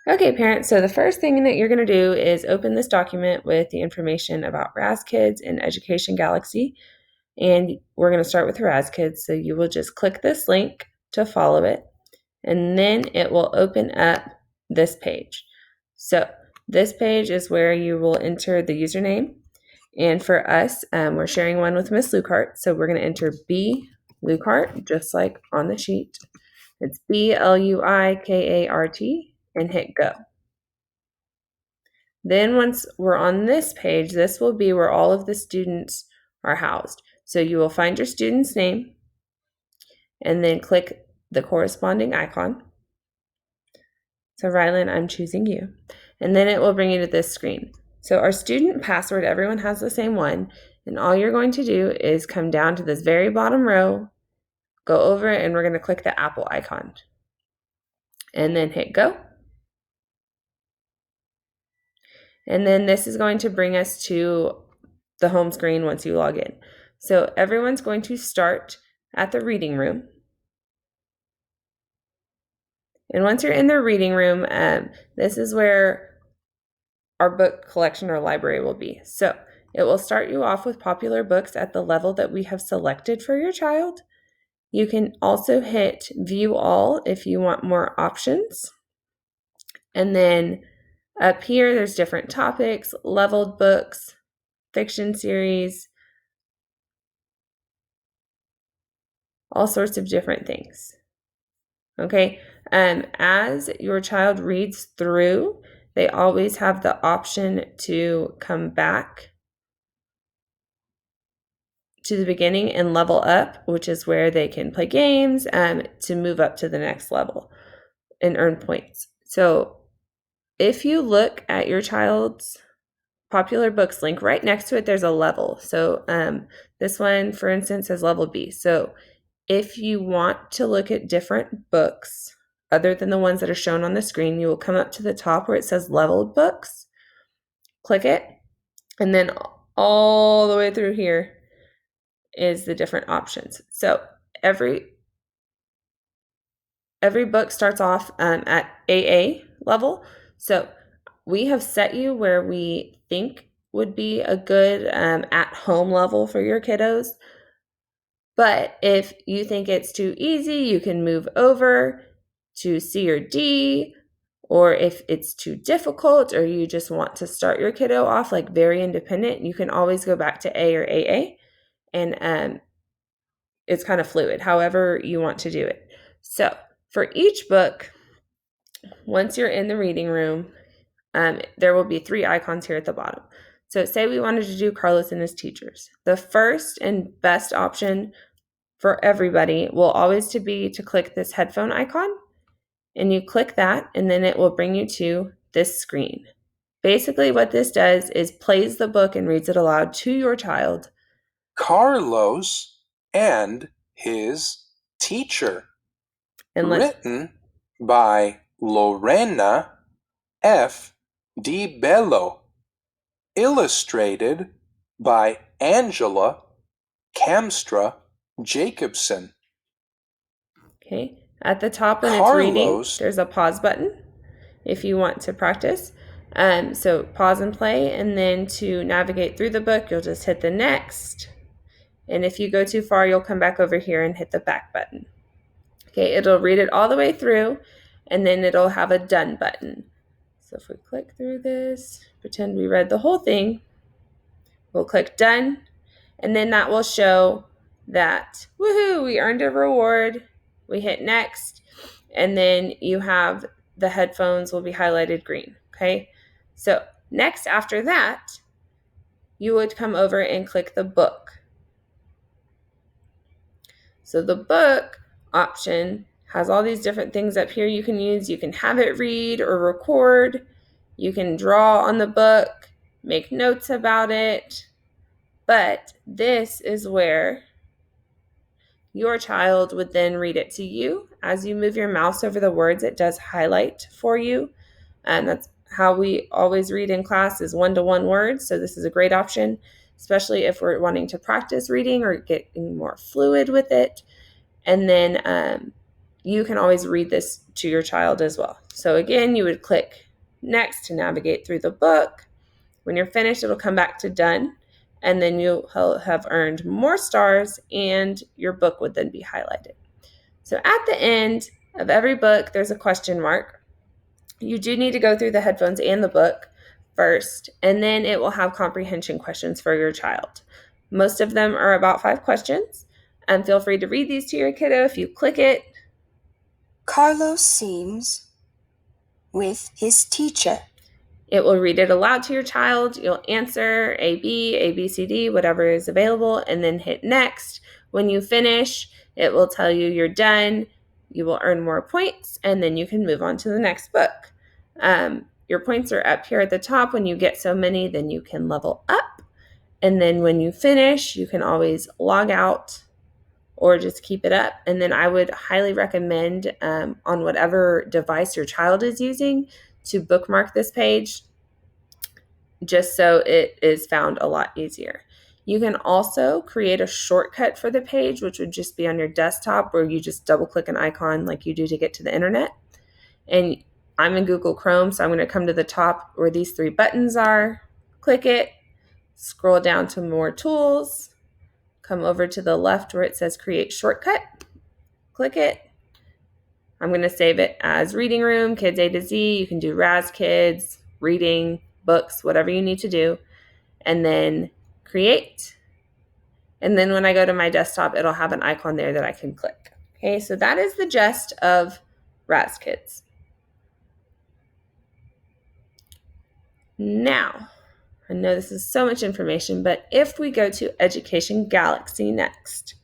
Okay, parents, so the first thing that you're going to do is open this document with the information about Raz-Kids and Education Galaxy. And we're going to start with Raz-Kids. So you will just click this link to follow it, and then it will open up this page. So this page is where you will enter the username. And for us, we're sharing one with Miss Lukehart. So we're going to enter B Lukehart, just like on the sheet. It's BLUIKART, and hit go. Then once we're on this page, this will be where all of the students are housed. So you will find your student's name and then click the corresponding icon. So Rylan, I'm choosing you. And then it will bring you to this screen. So our student password, everyone has the same one. And all you're going to do is come down to this very bottom row, go over it, and we're going to click the Apple icon. And then hit go. And then this is going to bring us to the home screen once you log in. So everyone's going to start at the reading room. And once you're in the reading room, this is where our book collection or library will be. So it will start you off with popular books at the level that we have selected for your child. You can also hit view all if you want more options. And then up here, there's different topics, leveled books, fiction series, all sorts of different things. Okay, as your child reads through, they always have the option to come back to the beginning and level up, which is where they can play games to move up to the next level and earn points. So if you look at your child's popular books link, right next to it, there's a level. So this one, for instance, is level B. So if you want to look at different books other than the ones that are shown on the screen, you will come up to the top where it says leveled books, click it, and then all the way through here is the different options. So every book starts off at AA level. So we have set you where we think would be a good at-home level for your kiddos. But if you think it's too easy, you can move over to C or D. Or if it's too difficult or you just want to start your kiddo off like very independent, you can always go back to A or AA. And it's kind of fluid, however you want to do it. So for each book, once you're in the reading room, there will be 3 icons here at the bottom. So say we wanted to do Carlos and his teachers. The first and best option for everybody will always be to click this headphone icon, and you click that, and then it will bring you to this screen. Basically what this does is plays the book and reads it aloud to your child. Carlos and his teacher. And written by Lorena F. Di Bello. Illustrated by Angela Kamstra Jacobson. Okay, at the top when it's reading, there's a pause button if you want to practice. So pause and play, and then to navigate through the book, you'll just hit the next. And if you go too far, you'll come back over here and hit the back button. Okay, it'll read it all the way through, and then it'll have a done button. So if we click through this, pretend we read the whole thing, we'll click done, and then that will show that, woohoo, we earned a reward. We hit next, and then you have the headphones will be highlighted green, okay? So next after that, you would come over and click the book. So the book option has all these different things up here you can use. You can have it read or record. You can draw on the book, make notes about it. But this is where your child would then read it to you. As you move your mouse over the words, it does highlight for you. And that's how we always read in class, is 1-to-1 words. So this is a great option, especially if we're wanting to practice reading or getting more fluid with it. And then you can always read this to your child as well. So again, you would click next to navigate through the book. When you're finished, it'll come back to done, and then you'll have earned more stars, and your book would then be highlighted. So at the end of every book, there's a question mark. You do need to go through the headphones and the book first, and then it will have comprehension questions for your child. Most of them are about 5 questions, and feel free to read these to your kiddo. If you click it, Carlos seems with his teacher. It will read it aloud to your child. You'll answer A, B, C, D, whatever is available, and then hit next. When you finish, it will tell you you're done. You will earn more points, and then you can move on to the next book. Your points are up here at the top. When you get so many, then you can level up. And then when you finish, you can always log out or just keep it up. And then I would highly recommend on whatever device your child is using to bookmark this page, just so it is found a lot easier. You can also create a shortcut for the page, which would just be on your desktop, where you just double click an icon like you do to get to the internet. And I'm in Google Chrome, so I'm going to come to the top where these 3 buttons are, click it, scroll down to more tools, come over to the left where it says create shortcut, click it. I'm going to save it as Reading Room, Kids A to Z. You can do Raz Kids, reading, books, whatever you need to do, and then create. And then when I go to my desktop, it'll have an icon there that I can click. Okay, so that is the gist of Raz Kids. Now, I know this is so much information, but if we go to Education Galaxy next,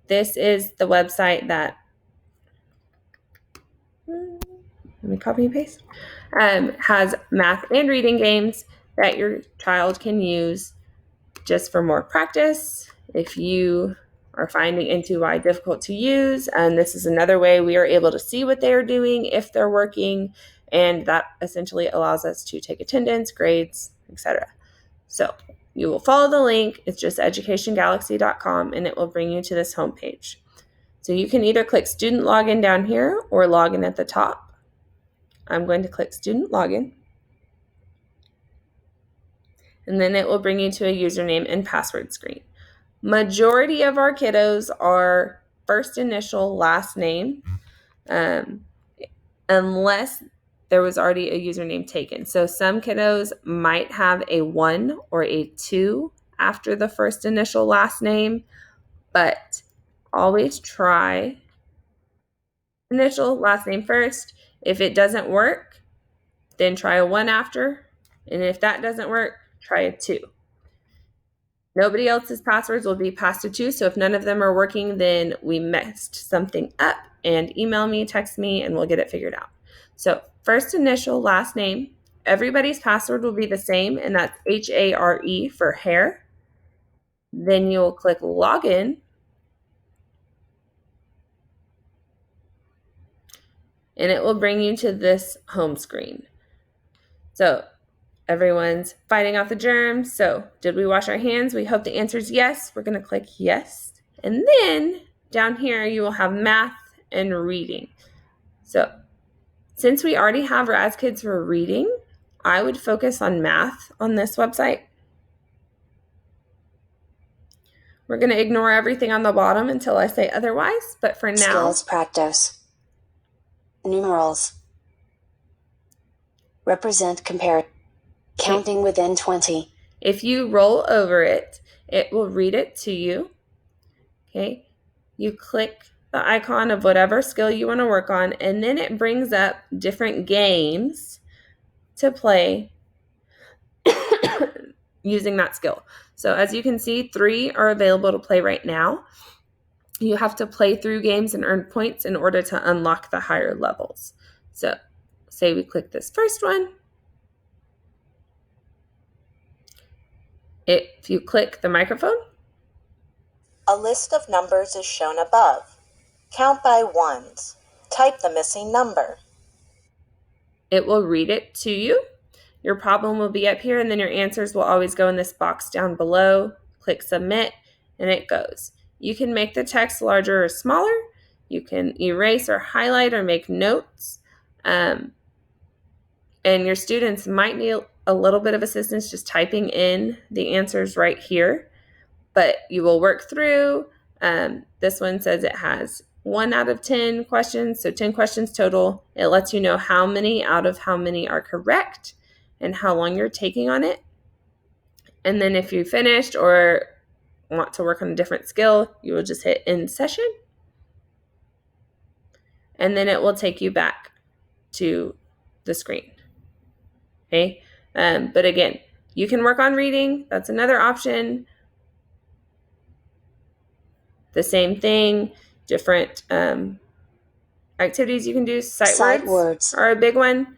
this is the website that, let me copy and paste, has math and reading games that your child can use just for more practice. If you are finding NT-Y difficult to use, and this is another way we are able to see what they are doing, if they're working, and that essentially allows us to take attendance, grades, etc. So you will follow the link. It's just educationgalaxy.com, and it will bring you to this homepage. So you can either click student login down here or login at the top. I'm going to click student login. And then it will bring you to a username and password screen. Majority of our kiddos are first initial, last name, unless there was already a username taken. So some kiddos might have a 1 or a 2 after the first initial, last name, but always try initial, last name first. If it doesn't work, then try a 1 after. And if that doesn't work, try a 2. Nobody else's passwords will be past to 2, so if none of them are working, then we messed something up, and email me, text me, and we'll get it figured out. So first initial, last name, everybody's password will be the same, and that's HARE for hair. Then you'll click login, and it will bring you to this home screen. So everyone's fighting off the germs. So did we wash our hands? We hope the answer is yes. We're going to click yes. And then down here, you will have math and reading. So since we already have Raz Kids for reading, I would focus on math on this website. We're going to ignore everything on the bottom until I say otherwise. But for now, Skills practice. Numerals. Represent, compare. Counting within 20. If you roll over it, it will read it to you. Okay. You click the icon of whatever skill you want to work on, and then it brings up different games to play using that skill. So as you can see, 3 are available to play right now. You have to play through games and earn points in order to unlock the higher levels. So say we click this first one. If you click the microphone, a list of numbers is shown above. Count by ones. Type the missing number. it will read it to you. Your problem will be up here, and then your answers will always go in this box down below. Click submit, and it goes. You can make the text larger or smaller. You can erase or highlight or make notes. And your students might need a little bit of assistance just typing in the answers right here, but you will work through. This one says it has 1 out of 10 questions, so 10 questions total. It lets you know how many out of how many are correct and how long you're taking on it. And then if you finished or want to work on a different skill, you will just hit end session. And then it will take you back to the screen. Okay. But again, you can work on reading. That's another option. The same thing, different activities you can do. Sight words are a big one.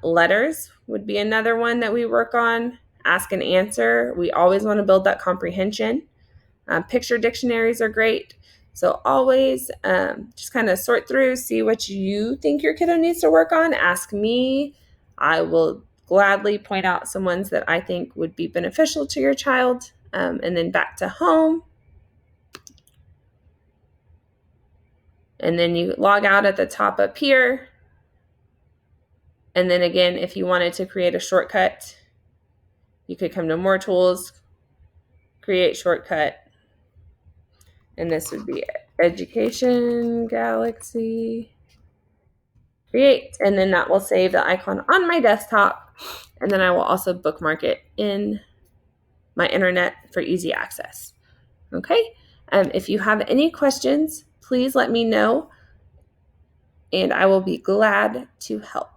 Letters would be another one that we work on. Ask and answer. We always want to build that comprehension. Picture dictionaries are great. So always just kind of sort through, see what you think your kiddo needs to work on. Ask me. I will gladly point out some ones that I think would be beneficial to your child. And then back to home. And then you log out at the top up here. And then again, if you wanted to create a shortcut, you could come to more tools, create shortcut. And this would be Education Galaxy. Create. And then that will save the icon on my desktop. And then I will also bookmark it in my internet for easy access. Okay. If you have any questions, please let me know, and I will be glad to help.